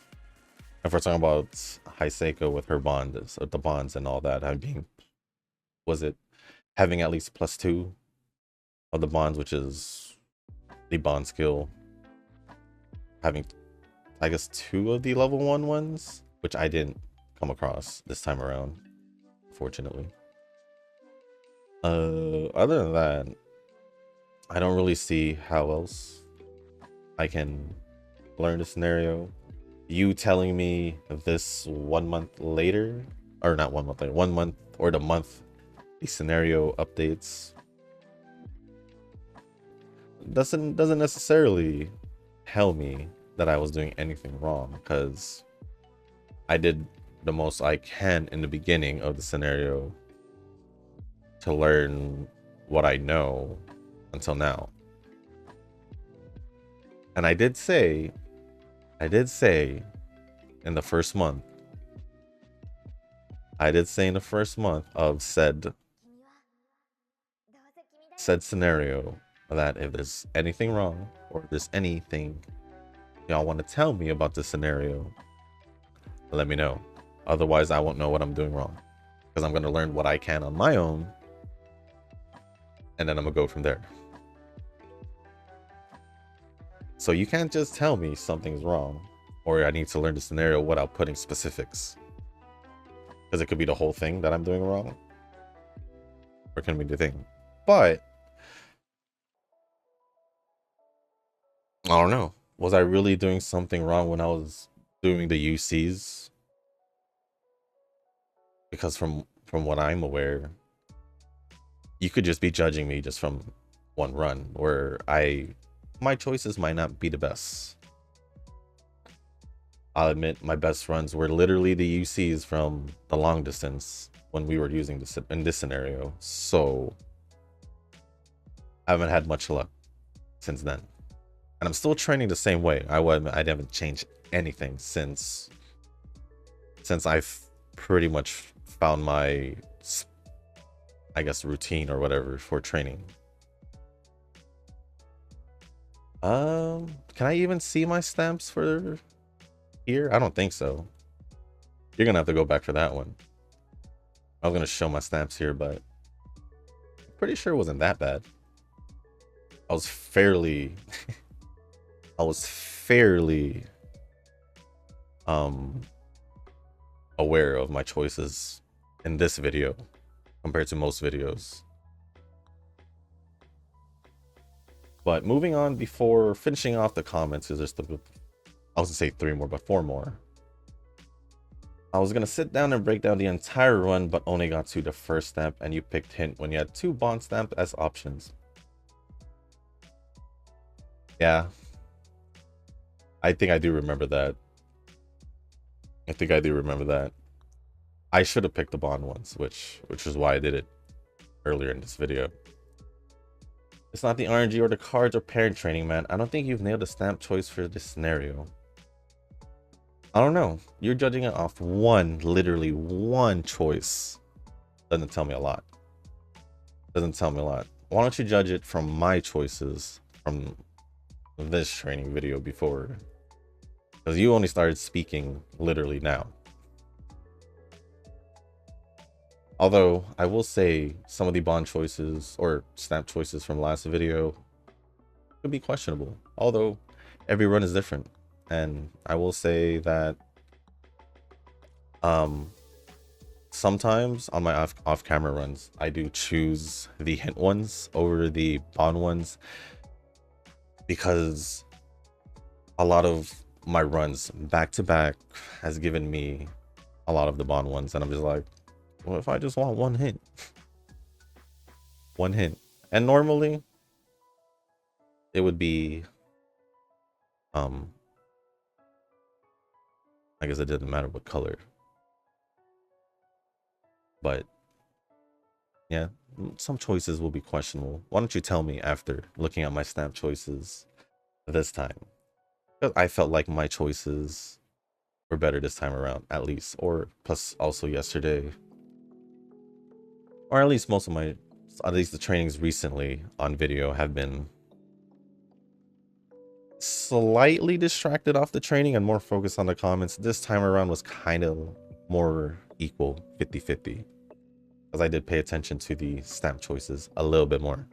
If we're talking about Hiseiko with her bonds, the bonds and all that, having at least +2 of the bonds, which is the bond skill, having I guess 2 of the level 1 ones, which I didn't come across this time around, fortunately. Other than that, I don't really see how else I can learn the scenario. You telling me this 1 month later, or not 1 month later, 1 month or the month the scenario updates doesn't necessarily tell me that I was doing anything wrong, because I did the most I can in the beginning of the scenario to learn what I know until now. And I did say in the first month of said scenario that if there's anything wrong, or if there's anything y'all want to tell me about this scenario, let me know. Otherwise, I won't know what I'm doing wrong, because I'm going to learn what I can on my own, and then I'm going to go from there. So you can't just tell me something's wrong, or I need to learn the scenario without putting specifics, because it could be the whole thing that I'm doing wrong, or it can be the thing. But I don't know. Was I really doing something wrong when I was doing the UCs? Because from what I'm aware, you could just be judging me just from one run, where my choices might not be the best. I'll admit my best runs were literally the UCs from the long distance when we were using this in this scenario. So I haven't had much luck since then. And I'm still training the same way. I haven't changed anything since I've pretty much found my, I guess, routine or whatever for training. Can I even see my stamps for here? I don't think so. You're gonna have to go back for that one. I was gonna show my stamps here, but I'm pretty sure it wasn't that bad. I was fairly I was fairly um aware of my choices in this video compared to most videos. But moving on, before finishing off the comments, is just I was gonna say 3 more, but 4 more. I was gonna sit down and break down the entire run, but only got to the first stamp, and you picked hint when you had 2 bond stamps as options. Yeah, I think I do remember that. I think I do remember that. I should have picked the bond ones, which is why I did it earlier in this video. It's not the RNG or the cards or parent training, man. I don't think you've nailed a stamp choice for this scenario. I don't know. You're judging it off literally one choice. Doesn't tell me a lot. Doesn't tell me a lot. Why don't you judge it from my choices from this training video before? Because you only started speaking literally now. Although I will say some of the bond choices or stamp choices from last video could be questionable. Although every run is different. And I will say that sometimes on my off camera runs, I do choose the hint ones over the bond ones because a lot of my runs back to back has given me a lot of the bond ones, and I'm just like, well, if I just want one hint, one hint, and normally it would be I guess it didn't matter what color, but yeah, some choices will be questionable. Why don't you tell me after looking at my stamp choices this time? Because I felt like my choices were better this time around, at least, or plus also yesterday, or at least most of my, at least the trainings recently on video have been slightly distracted off the training and more focused on the comments. This time around was kind of more equal, 50-50, because I did pay attention to the stamp choices a little bit more.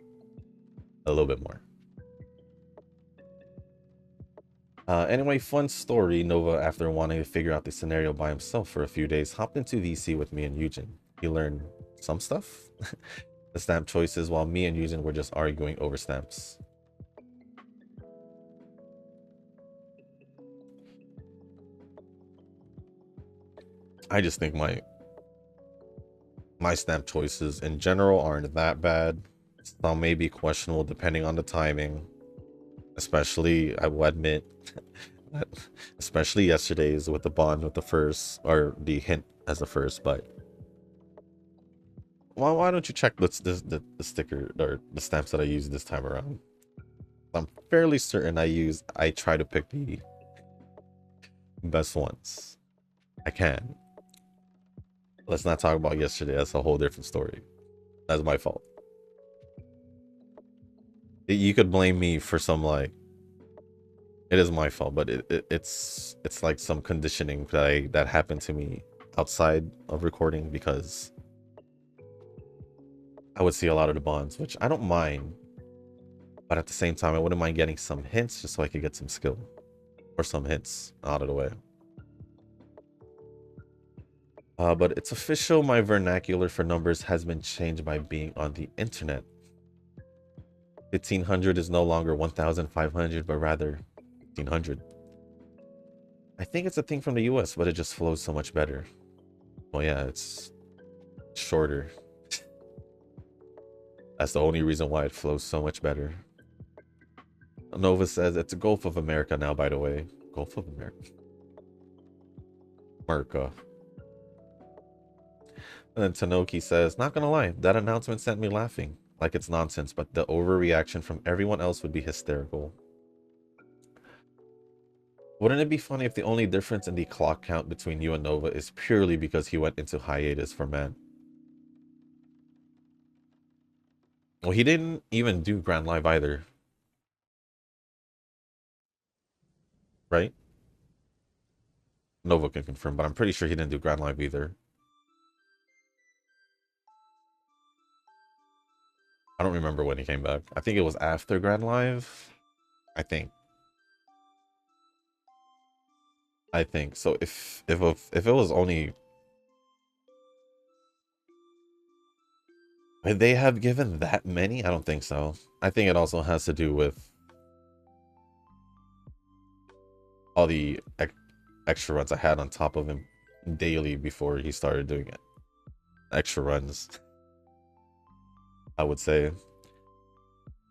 Anyway, fun story. Nova, after wanting to figure out the scenario by himself for a few days, hopped into VC with me and Eugen. He learned some stuff, the stamp choices, while me and Eugen were just arguing over stamps. I just think my stamp choices in general aren't that bad. Some may be questionable depending on the timing, especially, I will admit, especially yesterday's with the bond with the first, or the hint as the first. But why don't you check the sticker or the stamps that I used this time around? I'm fairly certain I try to pick the best ones I can. Let's not talk about yesterday. That's a whole different story. That's my fault. You could blame me for some, like, it is my fault, but it's like some conditioning that happened to me outside of recording, because I would see a lot of the bonds, which I don't mind, but at the same time I wouldn't mind getting some hints just so I could get some skill or some hints out of the way. But it's official, my vernacular for numbers has been changed by being on the internet. 1500 is no longer 1500, but rather 1500. I think it's a thing from the US, but it just flows so much better. Well, yeah, it's shorter. That's the only reason why it flows so much better. Nova says it's a Gulf of America now, by the way. Gulf of America. America. And then Tanoki says, not gonna lie, that announcement sent me laughing. Like it's nonsense, but the overreaction from everyone else would be hysterical. Wouldn't it be funny if the only difference in the clock count between you and Nova is purely because he went into hiatus for man? Well, he didn't even do Grand Live either. right? Nova can confirm, but I'm pretty sure he didn't do Grand Live either. I don't remember when he came back. I think it was after Grand Live. I think. So. If it was only, would they have given that many? I don't think so. I think it also has to do with all the extra runs I had on top of him daily before he started doing it. Extra runs, I would say.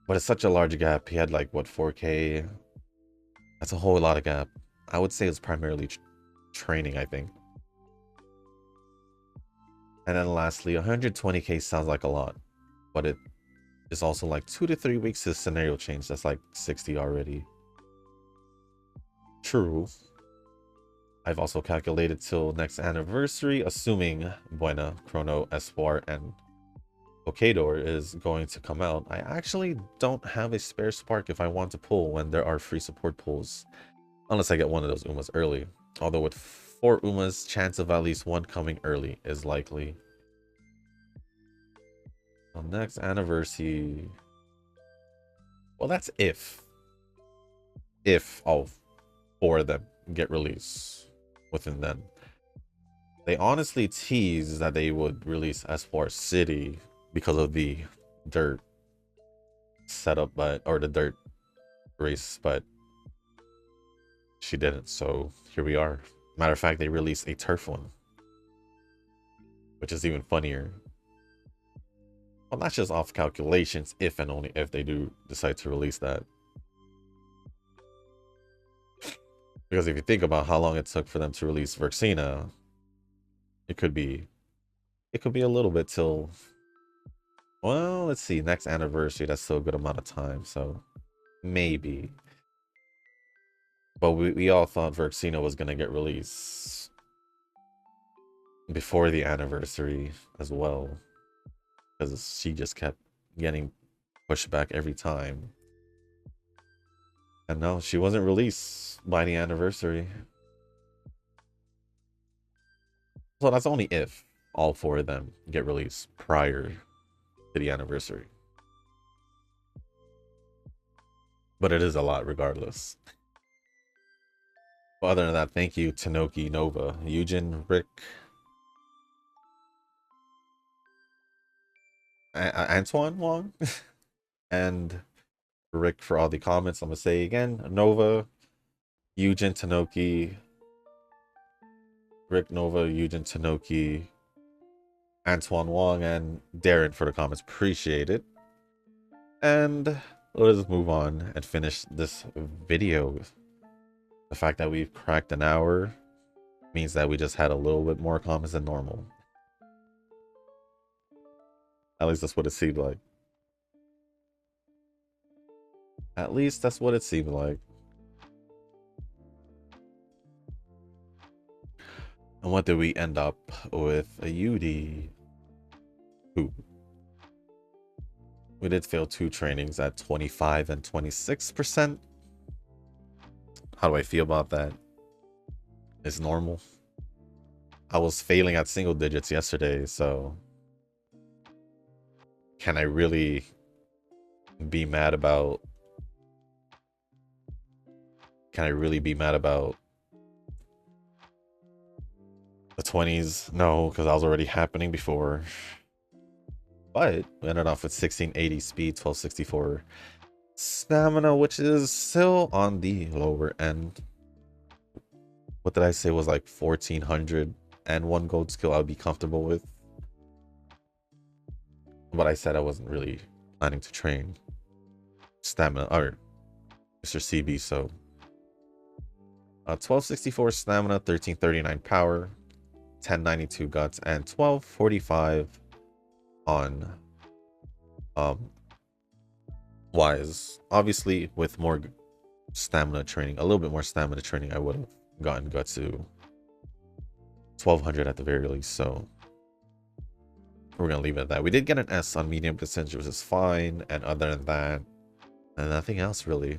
But it's such a large gap. He had like, what, 4K? That's a whole lot of gap. I would say it's primarily training, I think. And then lastly, 120K sounds like a lot, but it is also like 2 to 3 weeks to scenario change. That's like 60 already. True. I've also calculated till next anniversary, assuming Buena, Chrono, Espoir, and Okador is going to come out. I actually don't have a spare spark if I want to pull when there are free support pulls. Unless I get one of those Umas early. Although with 4 Umas, chance of at least one coming early is likely. So next anniversary. Well, that's if all 4 of them get released within then. They honestly teased that they would release Espoir City because of the dirt setup, or the dirt race, but she didn't, so here we are. Matter of fact, they released a turf one, which is even funnier. Well, that's just off calculations, if and only if they do decide to release that. Because if you think about how long it took for them to release Verxina, it could be a little bit till, well, let's see, next anniversary. That's still a good amount of time, so maybe. But we all thought Verxina was gonna get released before the anniversary as well, because she just kept getting pushed back every time. And no, she wasn't released by the anniversary. So that's only if all 4 of them get released prior to the anniversary. But it is a lot regardless. But other than that, thank you, Tanoki, Nova, Eugen, Rick, Antoine Wong, and Rick for all the comments. I'm gonna say again, Nova, Eugen, Tanoki, Rick, Nova, Eugen, Tanoki, Antoine Wong, and Darren for the comments. Appreciate it. And let's move on and finish this video. The fact that we've cracked an hour means that we just had a little bit more comments than normal. At least that's what it seemed like. At least that's what it seemed like. And what did we end up with? A UD. Ooh. We did fail 2 trainings at 25 and 26%. How do I feel about that? It's normal. I was failing at single digits yesterday, so can I really be mad about the 20s? No, because I was already happening before. But we ended off with 1680 speed, 1264 stamina, which is still on the lower end. What did I say was like 1400 and 1 gold skill I would be comfortable with. But I said I wasn't really planning to train stamina or Mr. CB, so 1264 stamina, 1339 power, 1092 guts, and 1245 on wise. Obviously with more stamina training, a little bit more stamina training, I would have gotten guts to 1200 at the very least, so we're gonna leave it at that. We did get an S on medium percentage, which is fine, and other than that, nothing else really.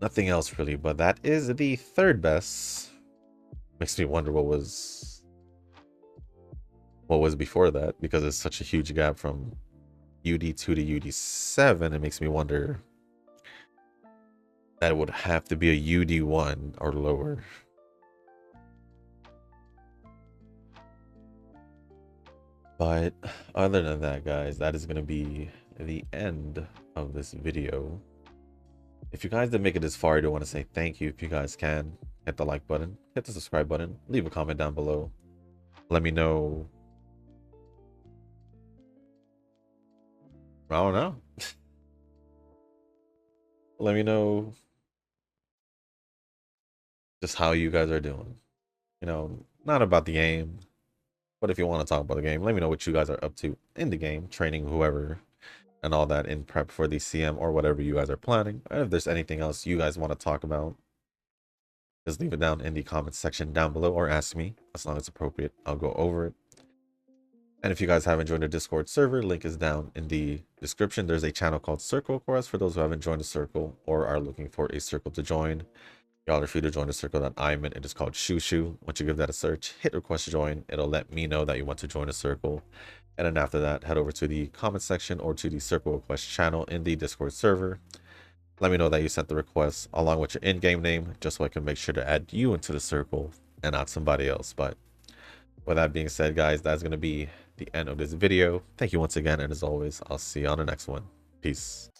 Nothing else really, but that is the third best. Makes me wonder what was before that, because it's such a huge gap from UD2 to UD7. It makes me wonder that it would have to be a UD1 or lower. But other than that, guys, that is going to be the end of this video. If you guys did make it this far, I do want to say thank you. If you guys can, hit the like button, hit the subscribe button, leave a comment down below. Let me know. I don't know. Let me know just how you guys are doing. You know, not about the game, but if you want to talk about the game, let me know what you guys are up to in the game, training whoever and all that in prep for the CM or whatever you guys are planning. And if there's anything else you guys want to talk about, just leave it down in the comments section down below or ask me. As long as it's appropriate, I'll go over it. And if you guys haven't joined the Discord server, link is down in the description. There's a channel called Circle Chorus for those who haven't joined the circle or are looking for a circle to join. Y'all are free to join the circle that I'm in. It is called Shushu. Once you give that a search, hit request to join. It'll let me know that you want to join a circle. And then after that, head over to the comment section or to the circle request channel in the Discord server. Let me know that you sent the request along with your in-game name, just so I can make sure to add you into the circle and not somebody else. But with that being said, guys, that's going to be the end of this video. Thank you once again, and as always, I'll see you on the next one. Peace.